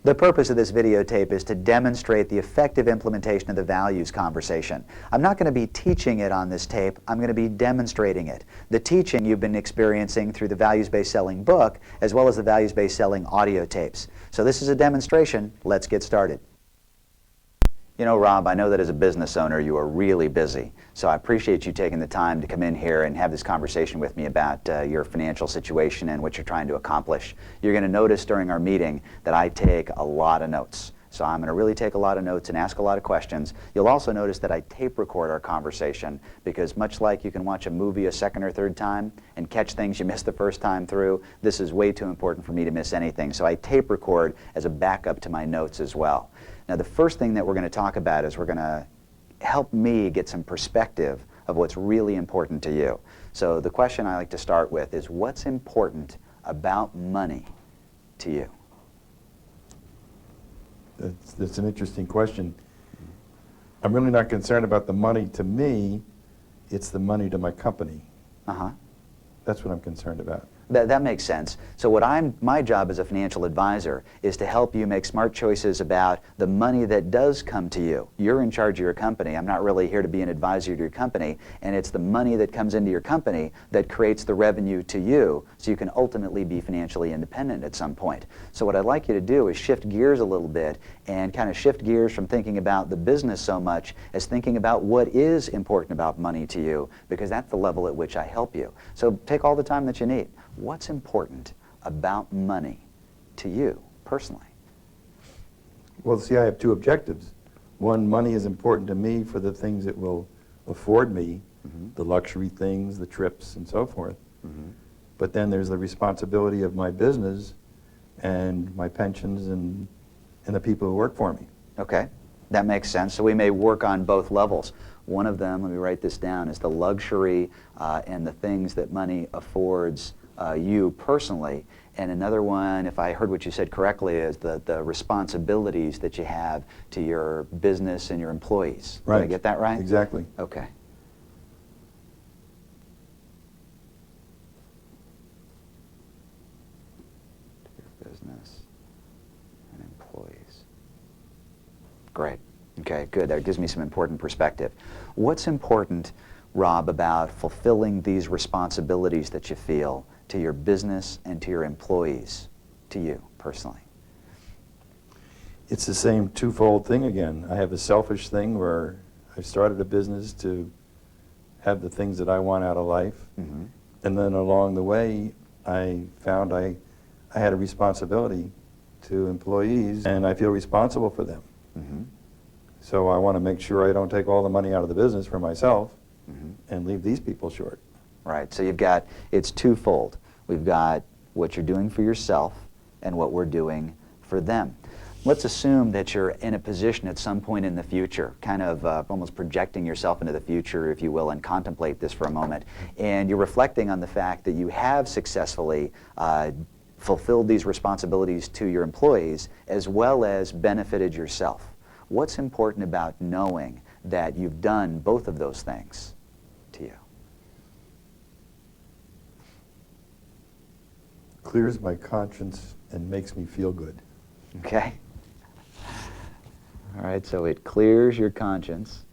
The purpose of this videotape is to demonstrate the effective implementation of the values conversation. I'm not going to be teaching it on this tape, I'm going to be demonstrating it. The teaching you've been experiencing through the Values-Based Selling book, as well as the Values-Based Selling audio tapes. So this is a demonstration. Let's get started. You know, Rob, I know that as a business owner you are really busy, so I appreciate you taking the time to come in here and have this conversation with me about your financial situation and what you're trying to accomplish. You're going to notice during our meeting that I take a lot of notes. So I'm going to really take a lot of notes and ask a lot of questions. You'll also notice that I tape record our conversation because much like you can watch a movie a second or third time and catch things you missed the first time through, this is way too important for me to miss anything. So I tape record as a backup to my notes as well. Now the first thing that we're going to talk about is we're going to help me get some perspective of what's really important to you. So the question I like to start with is, what's important about money to you? That's an interesting question. I'm really not concerned about the money to me, it's the money to my company. Uh-huh. That's what I'm concerned about. That makes sense. So my job as a financial advisor is to help you make smart choices about the money that does come to you. You're in charge of your company. I'm not really here to be an advisor to your company, and it's the money that comes into your company that creates the revenue to you so you can ultimately be financially independent at some point. So what I'd like you to do is shift gears a little bit and kind of shift gears from thinking about the business so much as thinking about what is important about money to you, because that's the level at which I help you. So take all the time that you need. What's important about money to you personally? Well, see, I have two objectives. One, money is important to me for the things it will afford me, the luxury things, the trips, and so forth. But then there's the responsibility of my business and my pensions and the people who work for me. Okay, that makes sense. So we may work on both levels. One of them, let me write this down, is the luxury and the things that money affords you personally, and another one, if I heard what you said correctly, is the responsibilities that you have to your business and your employees. Right. Did I get that right? Exactly. Okay. To your business and employees. Great. Okay, good. That gives me some important perspective. What's important, Rob, about fulfilling these responsibilities that you feel to your business and to your employees, to you personally? It's the same twofold thing again. I have a selfish thing where I started a business to have the things that I want out of life. And then along the way, I found I had a responsibility to employees, and I feel responsible for them. So I want to make sure I don't take all the money out of the business for myself and leave these people short. Right, so you've got, it's twofold. We've got what you're doing for yourself and what we're doing for them. Let's assume that you're in a position at some point in the future, kind of almost projecting yourself into the future, if you will, and contemplate this for a moment. And you're reflecting on the fact that you have successfully fulfilled these responsibilities to your employees as well as benefited yourself. What's important about knowing that you've done both of those things to you? Clears my conscience and makes me feel good. Okay. All right, so it clears your conscience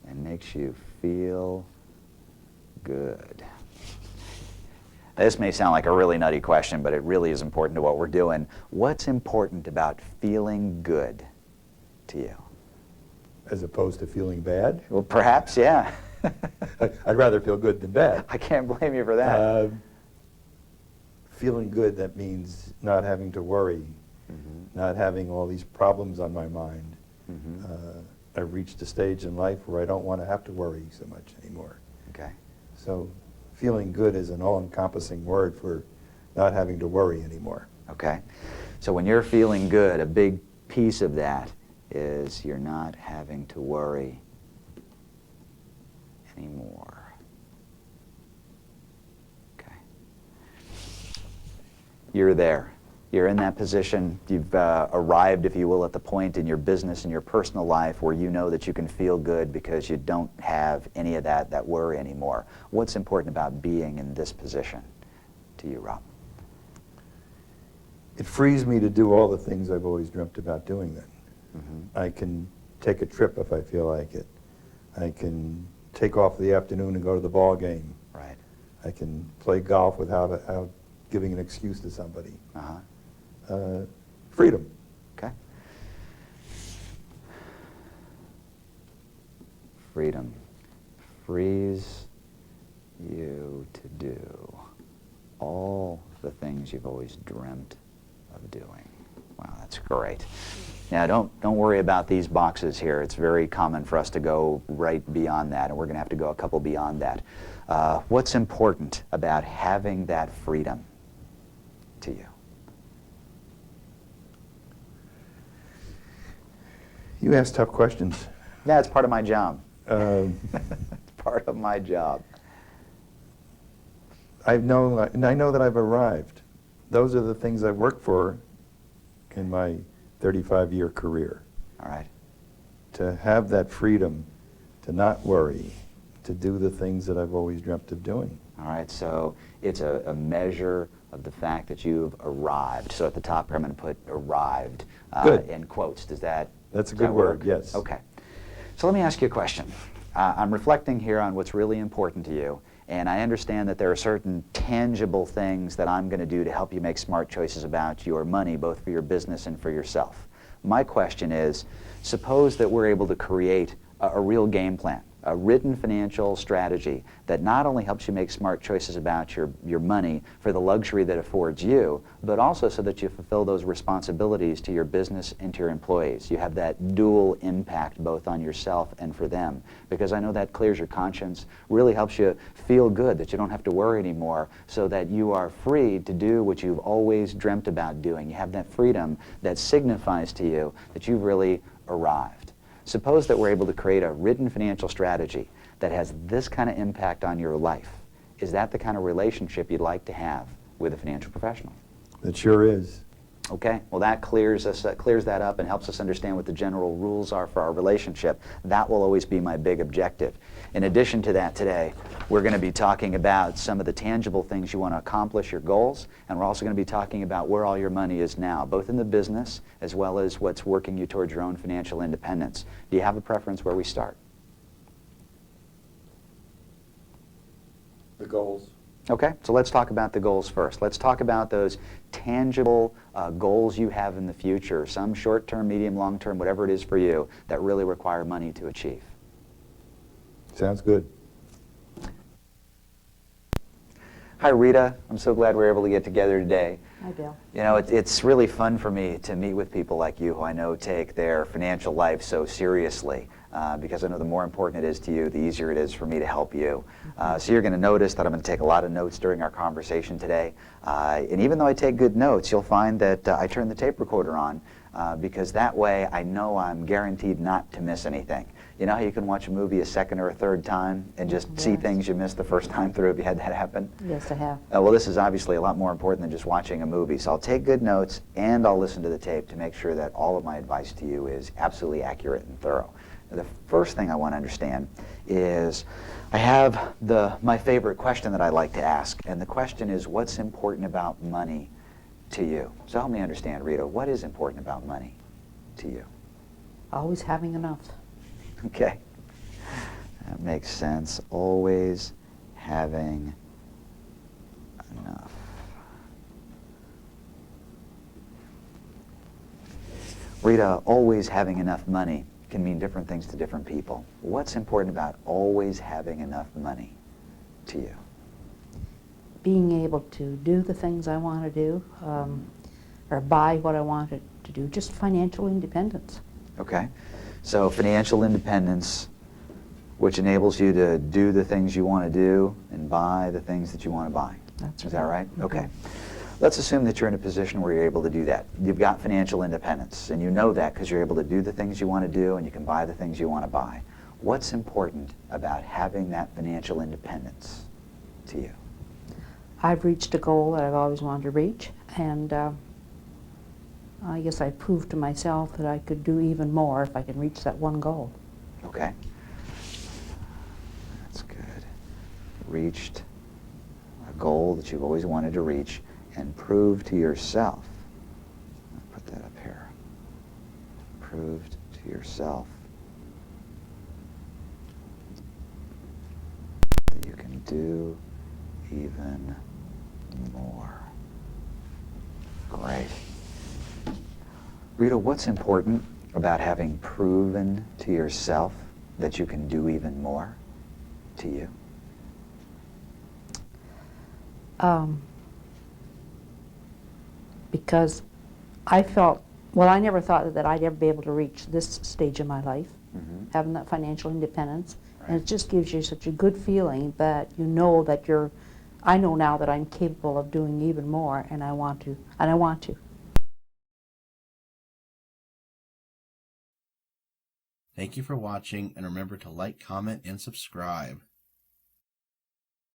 and makes you feel good. This may sound like a really nutty question, but it really is important to what we're doing. What's important about feeling good to you? As opposed to feeling bad? Well, perhaps, yeah. I'd rather feel good than bad. I can't blame you for that. Feeling good, that means not having to worry, not having all these problems on my mind. I've reached a stage in life where I don't want to have to worry so much anymore. Okay. So feeling good is an all-encompassing word for not having to worry anymore. Okay. So when you're feeling good, a big piece of that is you're not having to worry anymore. Okay. You're there. You're in that position. You've arrived, if you will, at the point in your business and your personal life where you know that you can feel good because you don't have any of that worry anymore. What's important about being in this position to you, Rob? it frees me to do all the things I've always dreamt about doing then. Mm-hmm. I can take a trip if I feel like it. I can take off the afternoon and go to the ball game. Right. I can play golf without giving an excuse to somebody. Freedom. Okay. Freedom frees you to do all the things you've always dreamt of doing. Wow, that's great. Now, don't worry about these boxes here. It's very common for us to go right beyond that, and we're going to have to go a couple beyond that. What's important about having that freedom to you? You ask tough questions. Yeah, it's part of my job. Um, It's part of my job. I know that I've arrived. Those are the things I've worked for in my 35-year career. All right. To have that freedom, to not worry, to do the things that I've always dreamt of doing. All right, so it's a measure of the fact that you've arrived. So at the top here, I'm going to put arrived Good. in quotes. Does that That's a does that good word, work? yes. Okay. So let me ask you a question. I'm reflecting here on what's really important to you, and I understand that there are certain tangible things that I'm going to do to help you make smart choices about your money, both for your business and for yourself. My question is, suppose that we're able to create a real game plan, a written financial strategy that not only helps you make smart choices about your money for the luxury that affords you, but also so that you fulfill those responsibilities to your business and to your employees. You have that dual impact both on yourself and for them, because I know that clears your conscience, really helps you feel good that you don't have to worry anymore, so that you are free to do what you've always dreamt about doing. You have that freedom that signifies to you that you've really arrived. Suppose that we're able to create a written financial strategy that has this kind of impact on your life. Is that the kind of relationship you'd like to have with a financial professional? It sure is. Okay, well that clears that up and helps us understand what the general rules are for our relationship. That will always be my big objective. In addition to that today, we're going to be talking about some of the tangible things you want to accomplish, your goals, and we're also going to be talking about where all your money is now, both in the business as well as what's working you towards your own financial independence. Do you have a preference where we start? The goals. Okay, so let's talk about the goals first. Let's talk about those tangible goals you have in the future, some short-term, medium, long-term, whatever it is for you, that really require money to achieve. Sounds good. Hi, Rita. I'm so glad we're able to get together today. Hi, Bill. You know, it's really fun for me to meet with people like you who I know take their financial life so seriously, because I know the more important it is to you, the easier it is for me to help you. So you're going to notice that I'm going to take a lot of notes during our conversation today. And even though I take good notes, you'll find that I turn the tape recorder on, because that way I know I'm guaranteed not to miss anything. You know how you can watch a movie a second or a third time and just see Yes. things you missed the first time through? Have you had that happen? Yes, I have. Well, this is obviously a lot more important than just watching a movie. So I'll take good notes and I'll listen to the tape to make sure that all of my advice to you is absolutely accurate and thorough. Now, the first thing I want to understand is I have my favorite question that I like to ask, and the question is, what's important about money to you? So help me understand, Rita, what is important about money to you? Always having enough. Okay, that makes sense. Always having enough. Rita, always having enough money can mean different things to different people. What's important about always having enough money to you? Being able to do the things I want to do, or buy what I wanted to do, just financial independence. Okay, so financial independence, which enables you to do the things you want to do and buy the things that you want to buy. That's Is that right? right. Okay. Let's assume that you're in a position where you're able to do that. You've got financial independence, and you know that because you're able to do the things you want to do and you can buy the things you want to buy. What's important about having that financial independence to you? I've reached a goal that I've always wanted to reach, and I guess I proved to myself that I could do even more if I can reach that one goal. Okay. That's good. Reached a goal that you've always wanted to reach and prove to yourself proved to yourself that you can do even more. Great. Rita, what's important about having proven to yourself that you can do even more to you? Because I felt, well, I never thought that I'd ever be able to reach this stage in my life, having that financial independence. And it just gives you such a good feeling that you know that I know now that I'm capable of doing even more, and I want to, and I want to. Thank you for watching, and remember to like, comment, and subscribe.